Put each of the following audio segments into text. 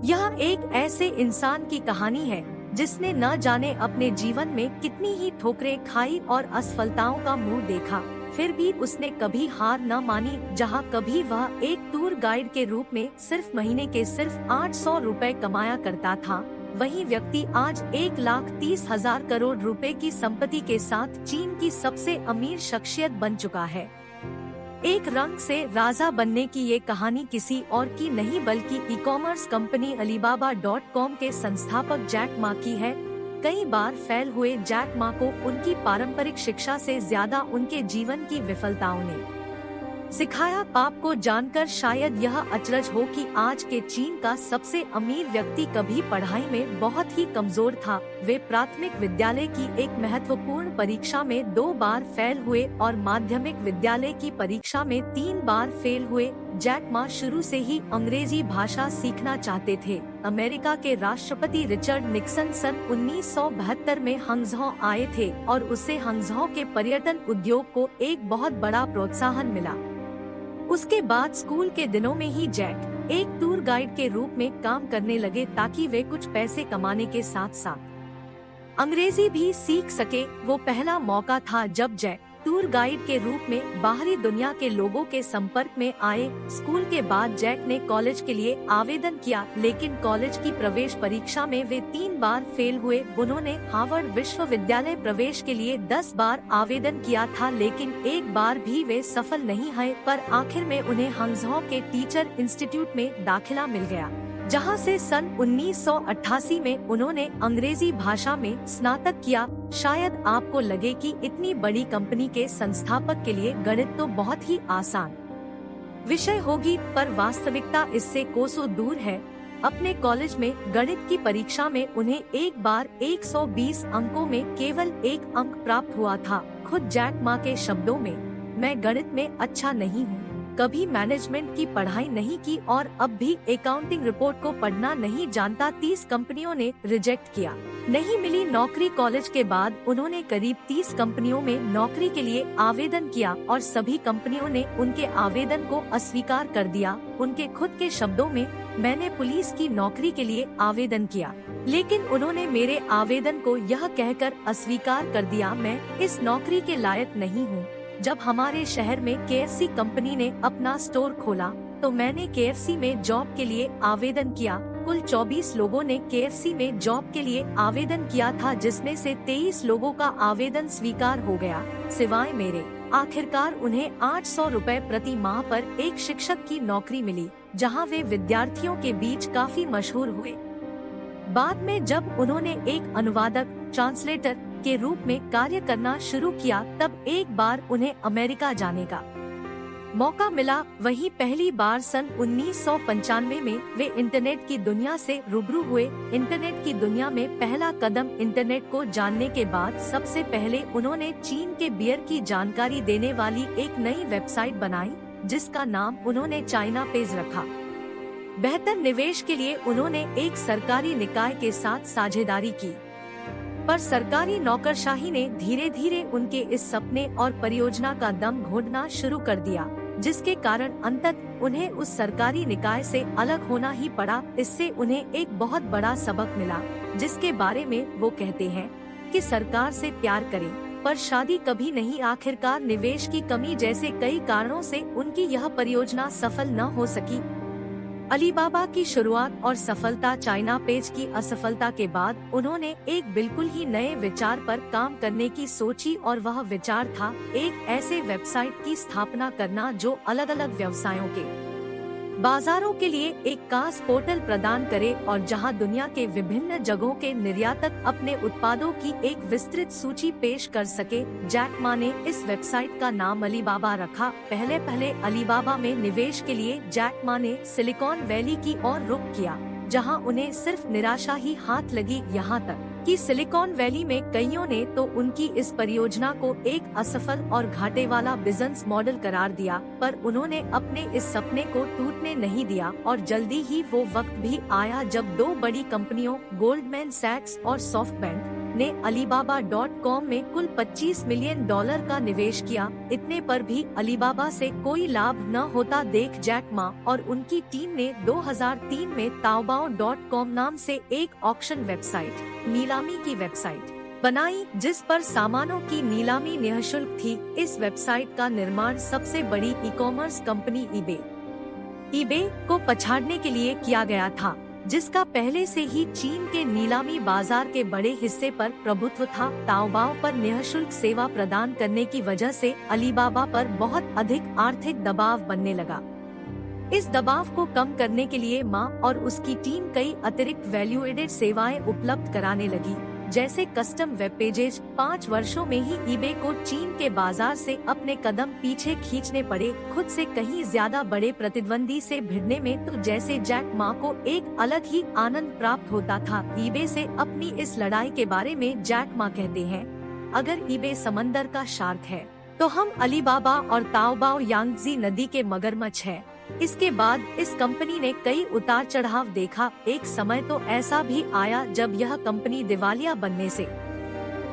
यह एक ऐसे इंसान की कहानी है जिसने न जाने अपने जीवन में कितनी ही ठोकरें खाई और असफलताओं का मुंह देखा, फिर भी उसने कभी हार न मानी। जहां कभी वह एक टूर गाइड के रूप में सिर्फ महीने के सिर्फ 800 रुपए कमाया करता था, वही व्यक्ति आज 1,30,000 करोड़ रुपए की संपत्ति के साथ चीन की सबसे अमीर शख्सियत बन चुका है। एक रंग से राजा बनने की ये कहानी किसी और की नहीं बल्कि ई-कॉमर्स कंपनी Alibaba.com के संस्थापक जैक मा की है। कई बार फेल हुए जैक मा को उनकी पारंपरिक शिक्षा से ज्यादा उनके जीवन की विफलताओं ने सिखाया। पाप को जानकर शायद यह अचरज हो कि आज के चीन का सबसे अमीर व्यक्ति कभी पढ़ाई में बहुत ही कमजोर था। वे प्राथमिक विद्यालय की एक महत्वपूर्ण परीक्षा में 2 बार फेल हुए और माध्यमिक विद्यालय की परीक्षा में 3 बार फेल हुए। जैक मा शुरू से ही अंग्रेजी भाषा सीखना चाहते थे। अमेरिका के राष्ट्रपति रिचर्ड निक्सन सन 1972 में हंगझौ आए थे और उससे हंगझौ के पर्यटन उद्योग को एक बहुत बड़ा प्रोत्साहन मिला। उसके बाद स्कूल के दिनों में ही जैक एक टूर गाइड के रूप में काम करने लगे ताकि वे कुछ पैसे कमाने के साथ साथ अंग्रेजी भी सीख सके। वो पहला मौका था जब जैक टूर गाइड के रूप में बाहरी दुनिया के लोगों के संपर्क में आए। स्कूल के बाद जैक ने कॉलेज के लिए आवेदन किया, लेकिन कॉलेज की प्रवेश परीक्षा में वे 3 बार फेल हुए। उन्होंने हार्वर्ड विश्वविद्यालय प्रवेश के लिए 10 बार आवेदन किया था, लेकिन एक बार भी वे सफल नहीं हुए। पर आखिर में उन्हें हंगझौ के टीचर इंस्टीट्यूट में दाखिला मिल गया, जहां से सन 1988 में उन्होंने अंग्रेजी भाषा में स्नातक किया। शायद आपको लगे कि इतनी बड़ी कंपनी के संस्थापक के लिए गणित तो बहुत ही आसान विषय होगी, पर वास्तविकता इससे कोसों दूर है। अपने कॉलेज में गणित की परीक्षा में उन्हें एक बार 120 अंकों में केवल 1 अंक प्राप्त हुआ था। खुद जैक मा के शब्दों में, मैं गणित में अच्छा नहीं हूँ, कभी मैनेजमेंट की पढ़ाई नहीं की और अब भी अकाउंटिंग रिपोर्ट को पढ़ना नहीं जानता। 30 कंपनियों ने रिजेक्ट किया, नहीं मिली नौकरी। कॉलेज के बाद उन्होंने करीब 30 कंपनियों में नौकरी के लिए आवेदन किया और सभी कंपनियों ने उनके आवेदन को अस्वीकार कर दिया। उनके खुद के शब्दों में, मैंने पुलिस की नौकरी के लिए आवेदन किया, लेकिन उन्होंने मेरे आवेदन को यह कहकर अस्वीकार कर दिया, मैं इस नौकरी के लायक नहीं हूँ। जब हमारे शहर में KFC कंपनी ने अपना स्टोर खोला तो मैंने KFC में जॉब के लिए आवेदन किया। कुल 24 लोगों ने KFC में जॉब के लिए आवेदन किया था, जिसमें से 23 लोगों का आवेदन स्वीकार हो गया, सिवाय मेरे। आखिरकार उन्हें 800 रुपए प्रति माह पर एक शिक्षक की नौकरी मिली, जहां वे विद्यार्थियों के बीच काफी मशहूर हुए। बाद में जब उन्होंने एक अनुवादक ट्रांसलेटर के रूप में कार्य करना शुरू किया, तब एक बार उन्हें अमेरिका जाने का मौका मिला। वहीं पहली बार सन 1995 में वे इंटरनेट की दुनिया से रूबरू हुए। इंटरनेट की दुनिया में पहला कदम इंटरनेट को जानने के बाद सबसे पहले उन्होंने चीन के बियर की जानकारी देने वाली एक नई वेबसाइट बनाई, जिसका नाम उन्होंने चाइना पेज रखा। बेहतर निवेश के लिए उन्होंने एक सरकारी निकाय के साथ साझेदारी की, पर सरकारी नौकरशाही ने धीरे धीरे उनके इस सपने और परियोजना का दम घोंटना शुरू कर दिया, जिसके कारण अंततः उन्हें उस सरकारी निकाय से अलग होना ही पड़ा। इससे उन्हें एक बहुत बड़ा सबक मिला, जिसके बारे में वो कहते हैं कि सरकार से प्यार करें पर शादी कभी नहीं। आखिरकार निवेश की कमी जैसे कई कारणों से उनकी यह परियोजना सफल न हो सकी। अलीबाबा की शुरुआत और सफलता। चाइना पेज की असफलता के बाद उन्होंने एक बिल्कुल ही नए विचार पर काम करने की सोची, और वह विचार था एक ऐसे वेबसाइट की स्थापना करना जो अलग अलग व्यवसायों के बाजारों के लिए एक खास पोर्टल प्रदान करे और जहां दुनिया के विभिन्न जगहों के निर्यातक अपने उत्पादों की एक विस्तृत सूची पेश कर सके। जैक मा ने इस वेबसाइट का नाम अलीबाबा रखा। पहले अलीबाबा में निवेश के लिए जैक मा ने सिलिकॉन वैली की ओर रुख किया, जहां उन्हें सिर्फ निराशा ही हाथ लगी, यहाँ तक कि सिलिकॉन वैली में कईयों ने तो उनकी इस परियोजना को एक असफल और घाटे वाला बिजनेस मॉडल करार दिया। पर उन्होंने अपने इस सपने को टूटने नहीं दिया और जल्दी ही वो वक्त भी आया जब 2 बड़ी कंपनियों गोल्डमैन सैक्स और सॉफ्टबैंक ने Alibaba.com में कुल $25 मिलियन का निवेश किया। इतने पर भी Alibaba से कोई लाभ न होता देख जैक मा और उनकी टीम ने 2003 में Taobao.com नाम से एक ऑक्शन वेबसाइट, नीलामी की वेबसाइट बनाई, जिस पर सामानों की नीलामी निःशुल्क थी। इस वेबसाइट का निर्माण सबसे बड़ी ई-कॉमर्स कंपनी ईबे को पछाड़ने के लिए किया गया था, जिसका पहले से ही चीन के नीलामी बाजार के बड़े हिस्से पर प्रभुत्व था। ताओबाओ पर निःशुल्क सेवा प्रदान करने की वजह से अलीबाबा पर बहुत अधिक आर्थिक दबाव बनने लगा। इस दबाव को कम करने के लिए मा और उसकी टीम कई अतिरिक्त वैल्यू एडेड सेवाएं उपलब्ध कराने लगी, जैसे कस्टम वेब पेजेस। 5 वर्षों में ही ईबे को चीन के बाजार से अपने कदम पीछे खींचने पड़े, खुद से कहीं ज्यादा बड़े प्रतिद्वंदी से भिड़ने में। तो जैसे जैक मा को एक अलग ही आनंद प्राप्त होता था ईबे से अपनी इस लड़ाई के बारे में जैक मा कहते हैं, अगर ईबे समंदर का शार्क है तो हम अलीबाबा और ताओबाओ यांगजी नदी के मगरमच्छ हैं। इसके बाद इस कंपनी ने कई उतार चढ़ाव देखा। एक समय तो ऐसा भी आया जब यह कंपनी दिवालिया बनने से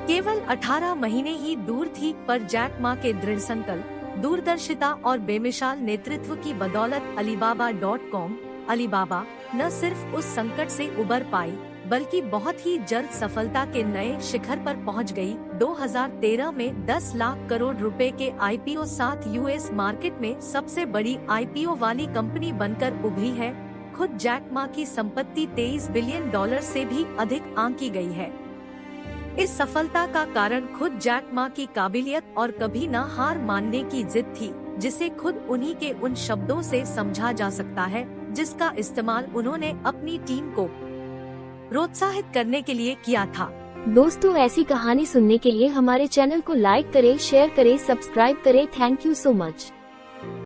केवल 18 महीने ही दूर थी, पर जैक मा के दृढ़ संकल्प, दूरदर्शिता और बेमिसाल नेतृत्व की बदौलत अलीबाबा न सिर्फ उस संकट से उबर पाई, बल्कि बहुत ही जल्द सफलता के नए शिखर पर पहुंच गई। 2013 में 10 लाख करोड़ रुपए के आईपीओ साथ यूएस मार्केट में सबसे बड़ी आईपीओ वाली कंपनी बनकर उभरी है। खुद जैक मा की संपत्ति $23 बिलियन से भी अधिक आंकी गई है। इस सफलता का कारण खुद जैक मा की काबिलियत और कभी न हार मानने की जिद थी, जिसे खुद उन्हीं के उन शब्दों से समझा जा सकता है जिसका इस्तेमाल उन्होंने अपनी टीम को प्रोत्साहित करने के लिए किया था। दोस्तों, ऐसी कहानी सुनने के लिए हमारे चैनल को लाइक करें, शेयर करें, सब्सक्राइब करें। Thank you so much.